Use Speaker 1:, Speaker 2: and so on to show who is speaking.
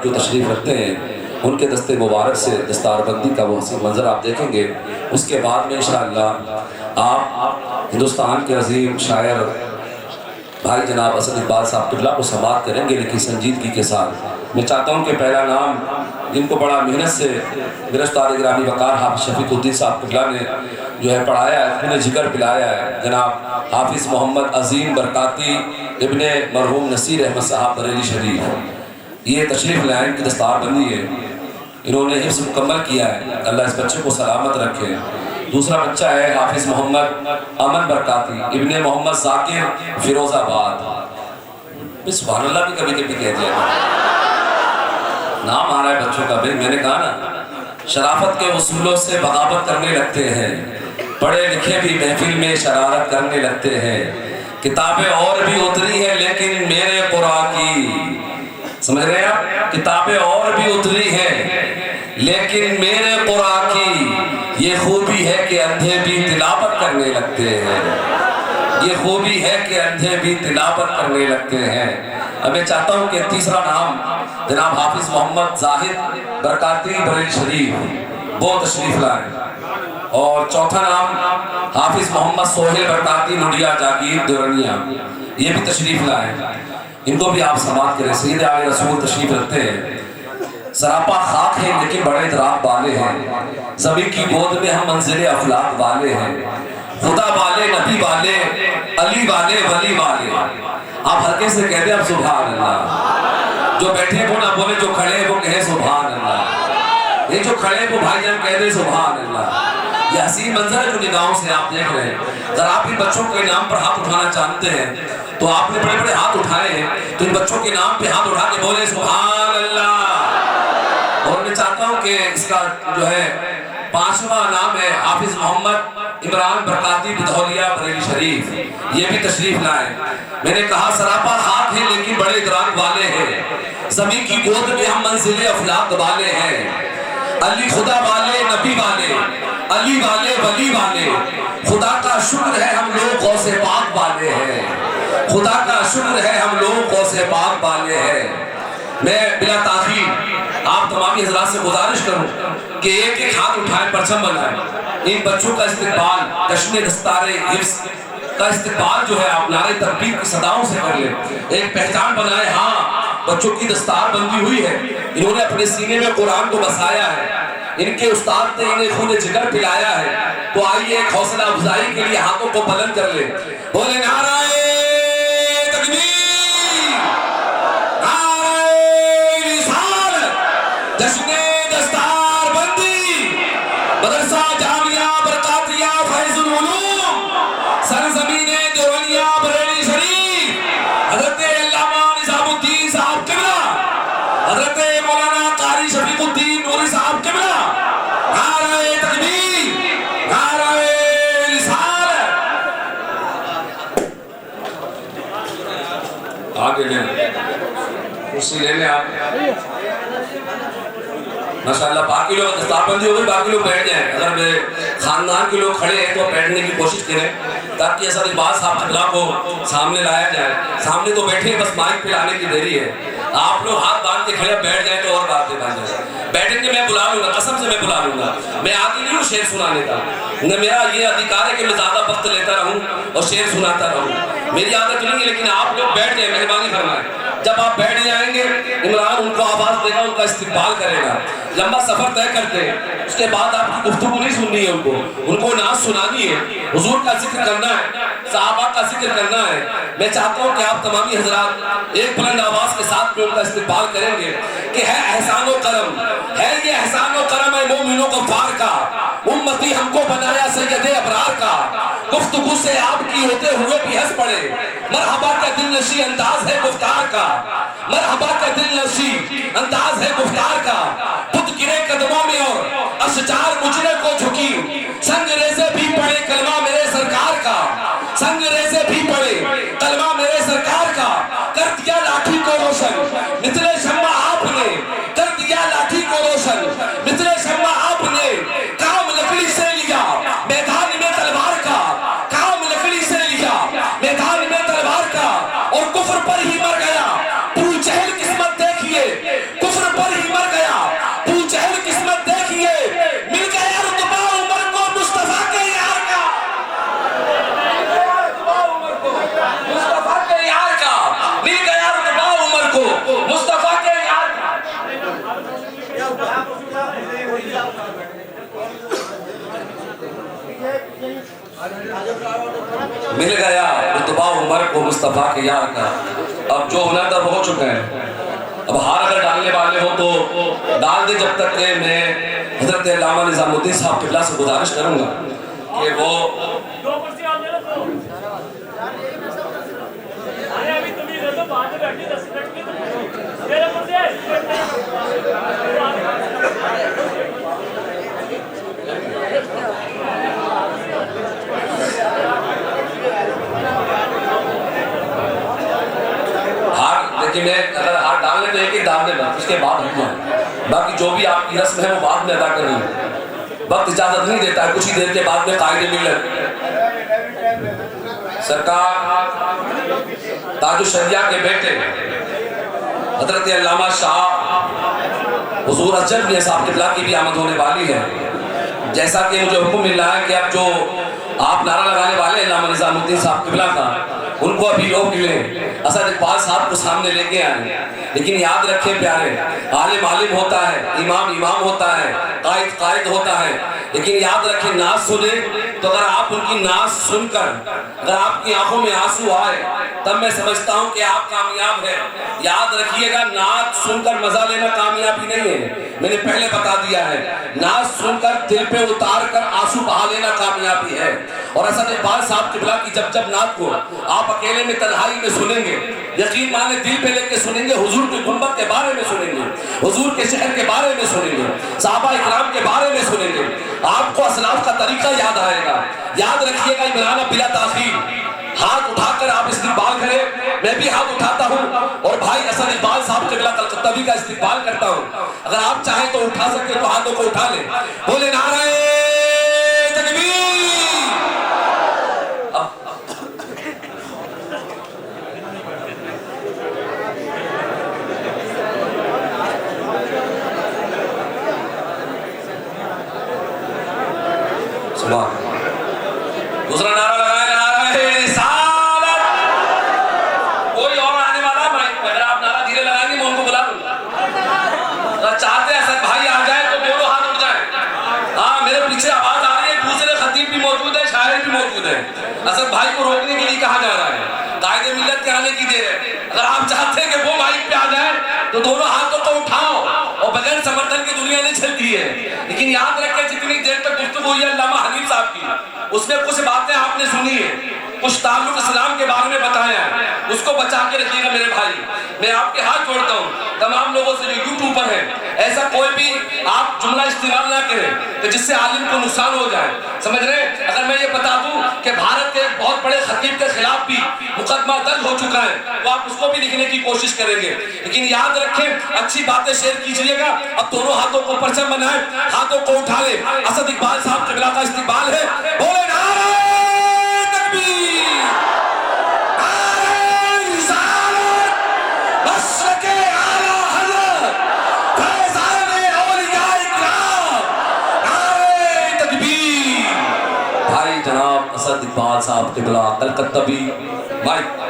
Speaker 1: जो तशरीफ़ रखते हैं उनके दस्ते मुबारक से दस्तारबंदी का वो हसीन मंजर आप देखेंगे। उसके बाद में इंशाअल्लाह आप हिंदुस्तान के अजीम शायर भाई जनाब असद इकबाल साहब किबला को समाअत करेंगे, लेकिन संजीदगी के साथ। मैं चाहता हूँ कि पहला नाम जिनको बड़ा मेहनत से मेरे उस्ताद गिरामी वक़ार हाफ़िज़ शफ़ीक़ुद्दीन साहब किबला ने जो है पढ़ाया है, उन्हें जिक्र पिलाया है, जनाब हाफ़िज़ मोहम्मद अज़ीम बरकाती इब्ने मरहूम नसीर अहमद साहब बरेली शरीफ, ये तशरीफ़ लाए, इनकी दस्तारबंदी है, इन्होंने हिफ्ज़ मुकम्मल किया है, अल्लाह इस बच्चे को सलामत रखे। दूसरा बच्चा है हाफिज़ मोहम्मद अमन बरकाती इब्ने मोहम्मद ज़ाकिर फ़िरोज़ाबाद। सुभान अल्लाह भी कभी कभी कह दिया नाम आ रहा है बच्चों का। भाई मैंने कहा ना, शराफत के उसूलों से बगावत करने लगते हैं, पढ़े लिखे भी महफिल में शरारत करने लगते हैं, किताबें और भी उतरी है लेकिन मेरे कुरान की, समझ रहे हैं आप, किताबें और भी उतरी हैं लेकिन मेरे कुरान की ये खूबी है कि अंधे भी तिलावत करने लगते हैं, ये खूबी है कि अंधे भी तिलावत करने लगते हैं। अब मैं चाहता हूँ कि तीसरा नाम जनाब हाफिज़ मोहम्मद जाहिद बरकाती बरेली शरीफ वो तशरीफ लाए, और चौथा नाम हाफिज़ मोहम्मद सोहेल बरकाती मुंडिया जागीर दुरनिया, ये भी तशरीफ लाए, इनको भी आप समाअत करें। सैयद आले रसूल तशरीफ रखते हैं, सरापा खाक है लेकिन बड़े इतराब वाले हैं, सभी की गोद में हम मंजिल अफलाक वाले हैं, खुदा वाले नबी वाले अली वाले वली वाले। आप हल्के से कहते हैं आप सुभान अल्लाह, जो बैठे वो ना बोले, जो खड़े वो कहे सुभान अल्लाह, ये जो खड़े वो भाईजान कह दे सुभान अल्लाह। ये हसीन मंजर है जो निगाहों से आप देख रहे हैं। अगर आप इन बच्चों के नाम पर हाथ उठाना चाहते हैं तो आपने बड़े बड़े हाथ उठाए हैं, तो इन बच्चों के नाम पे हाथ उठा के बोले सुभान अल्लाह। और मैं चाहता हूँ कि इसका जो है पांचवा नाम है हाफिज़ मोहम्मद इमरान बरकाती बिधौलिया बरेली शरीफ, ये भी तशरीफ लाए। मैंने कहा सरापा खाक है लेकिन बड़े इतराब वाले हैं, सभी की गोद में हम मंजिल अफलाक वाले हैं, अली खुदा वाले नबी वाले अली वाले वली वाले। खुदा का शुक्र है हम लोग गौसे पाक वाले हैं, खुदा का शुक्र है हम लोग गौसे पाक वाले हैं। मैं बिला ताखीर आप तमामी हज़रात से गुजारिश करूं कि एक एक हाथ उठाए, परचम बनाए, इन बच्चों का इस्तिकबाल कश्मीर दस्तारे हिफ्ज़ का इस्तिकबाल जो है आप नारे तकबीर की सदाओं से कर ले, एक पहचान बनाए। हाँ, बच्चों की दस्तार बंदी हुई है, इन्होंने अपने सीने में कुरान को बसाया है, इनके उस्ताद ने इन्हें खून जिगर पिलाया है। तो आइए एक हौसला अफजाई के लिए हाथों को बुलंद कर ले, बोले नाराए तकबीर, नाराए रिसालत, जश्ने दस्तारबंदी, मदरसा जामिया बरकातिया फैजुल उलूम, सरजमीने दुरनिया बरेली शरीफ, हज़रत अल्लामा निज़ामुद्दीन साहब किबला, हज़रत मौलाना कारी शफीकुद्दीन नूरी साहब किबला, नाराए तकबीर, नाराए रिसालत। आगे ले कुर्सी ले लें आप, माशाअल्लाह। बाकी लोग दस्तारबंदी हो गई, बाकी लोग बैठ जाएं। अगर मेरे खानदान के लोग खड़े हैं तो बैठने की कोशिश करें ताकि असद इकबाल साहब किबला को सामने लाया जाए। सामने तो बैठे, बस माइक पे लाने की देरी है। आप लोग हाथ बांध के खड़े बैठ जाए तो और बात है, बैठेंगे मैं बुला लूंगा, कसम से मैं बुला लूंगा। मैं आदि नहीं हूँ शेर सुनाने का, न मेरा ये अधिकार है कि मैं ज्यादा वक्त लेता रहूं और शेर सुनाता रहूं, मेरी आदत नहीं है। लेकिन आप लोग बैठ जाए, मेहरबानी फरमाएं। जब आप बैठ जाएंगे इमरान उनको आवाज देगा, उनका इस्तिकबाल करेगा। लंबा सफर तय करते हैं, उसके बाद आपकी गुफ्तगू नहीं सुननी है, उनको नाज सुनानी है, हुजूर का जिक्र करना है, सहाबा का जिक्र करना है। मैं चाहता हूँ कि आप तमामी हजरात एक बुलंद आवाज के साथ में उनका इस्तिकबाल करेंगे कि है एहसान व करम, है ये एहसान व करम है मोमिनों को फार का, उम्मती हमको बनाया सैयदे अबरार का। गुफ्तगू से आपकी होते हुए भी हंस पड़े, मरहबा का दिल नशी अंदाज है गुफ्तार का, मरहबा का दिल नशी अंदाज है गुफ्तार का। खुद गिरे कदमों में और अशजार मुजरे को झुकी, संग रेज़े भी पड़े कलमा मेरे सरकार का, संग रेज़े भी पड़े कलमा मेरे सरकार का। कर दिया लाठी को रोशन मिथले शम्मा आपने, कर दिया लाठी को रोशन मिथले शम्मा आपने। काम लकड़ी से लिया मैदान में तलवार का, काम लकड़ी से लिया मैदान में तलवार का, और कुफ्र पर ही मर गया। पूरी चहल किस्मत देखिए, कुफ्र मिल गया रुतबा उमर को मुस्तफ़ा के यार का। अब जो होना था हो चुका है। अब हार अगर डालने वाले हो तो डाल दे, जब तक के मैं हजरत अल्लामा निज़ामुद्दीन साहब क़िबला से गुजारिश करूँगा कि वो कि मैं अगर हाथ डालने तो एक ही डाल देना, उसके बाद हटना। बाकी जो भी आपकी रस्म है वो बाद में अदा करेंगे। वक्त इजाजत नहीं देता है, कुछ ही देर के बाद में कायदे मिल्लत सरकार ताजुश्शरिया के बेटे हजरत अल्लामा शाह हुजूर अजब मियां साहब क़िबला की भी आमद होने वाली है। जैसा कि मुझे हुक्म मिल रहा है कि अब जो आप नारा लगाने वाले अल्लामा निज़ामुद्दीन साहब क़िबला का, उनको अभी रोक लें, असद इकबाल साहब को सामने लेके आए। लेकिन याद रखें प्यारे, आलिम आलिम होता है, इमाम इमाम होता है, कायद कायद होता है, लेकिन याद रखें नाज सुने तो अगर आप उनकी नाज सुनकर अगर आपकी आंखों में आंसू आए तब मैं समझता हूं कि आप कामयाब हैं। याद रखिएगा, नाज सुनकर मजा लेना कामयाबी नहीं है, मैंने पहले बता दिया है। नाज सुनकर दिल पे उतार कर आंसू बहा लेना कामयाबी है। और असद इकबाल साहब क़िबला की जब जब नात को आप अकेले में तन्हाई में सुनेंगे, यकीन माने दिल पे लेके सुनेंगे, हुजूर की गुंबद के बारे में सुनेंगे, हुजूर के शहर के बारे में सुनेंगे, सहाबा इकराम के बारे में सुनेंगे, आपको असलाफ का तरीका याद आएगा। याद रखिएगा, इमरान बिला ताखीर हाथ उठाकर आप इस्तिक़बाल करें। मैं भी हाथ उठाता हूँ और भाई असद इकबाल साहब क़िबला कलकत्तावी का इस्तिक़बाल करता हूँ। अगर आप चाहें तो उठा सकते तो हाथों को उठा लें, बोले नारे तकबीर। दूसरा नारा लगाया, नारा है रिसालत। कोई और आने वाला माइक पे, अगर आप नारा धीरे लगाएंगे मैं उनको बुला लूंगा। अगर चाहते हैं असद भाई आ जाए तो दोनों हाथ उठ जाए। हाँ, मेरे पीछे आवाज आ रही है, दूसरे खतीब भी मौजूद है, शायर भी मौजूद है। असद भाई को रोकने के लिए कहा जा रहा है, कायदे मिल्लत के आने की देर है। अगर आप चाहते हैं कि वो माइक पे आ जाए तो दोनों हाथों को उठाओ। और बगैर समर्थन की दुनिया नहीं चलती है। लेकिन याद रखें, जितनी देर तक गुफ्तगू हुई है अल्लामा हनीफ साहब की, उसमें कुछ बातें आपने सुनी है, कुछ ताल्लुक इस्लाम के बारे में बताया है, उसको बचा के रखिएगा मेरे भाई। मैं आपके हाथ जोड़ता हूँ तमाम लोगों से जो यूट्यूब पर है, ऐसा कोई भी आप जुमला इस्तेमाल ना करें कि जिससे आलिम को नुकसान हो जाए, समझ रहे हैं। अगर मैं ये बता दूं कि भारत के एक बहुत बड़े खतीब के खिलाफ भी मुकदमा दर्ज हो चुका है तो आप उसको भी लिखने की कोशिश करेंगे। लेकिन याद रखें, अच्छी बातें शेयर कीजिएगा। अब दोनों हाथों को परचम बनाए, हाथों को उठा ले, असद इकबाल साहब क़िबला का इस्तिक़बाल है। बोले नारे तकबीर, नारे रिसालत, मशरक़े आला हज़रत, फैज़ाने औलिया इकराम, नारे तकबीर। भाई जनाब असद इकबाल साहब क़िबला कलकत्तावी भाई।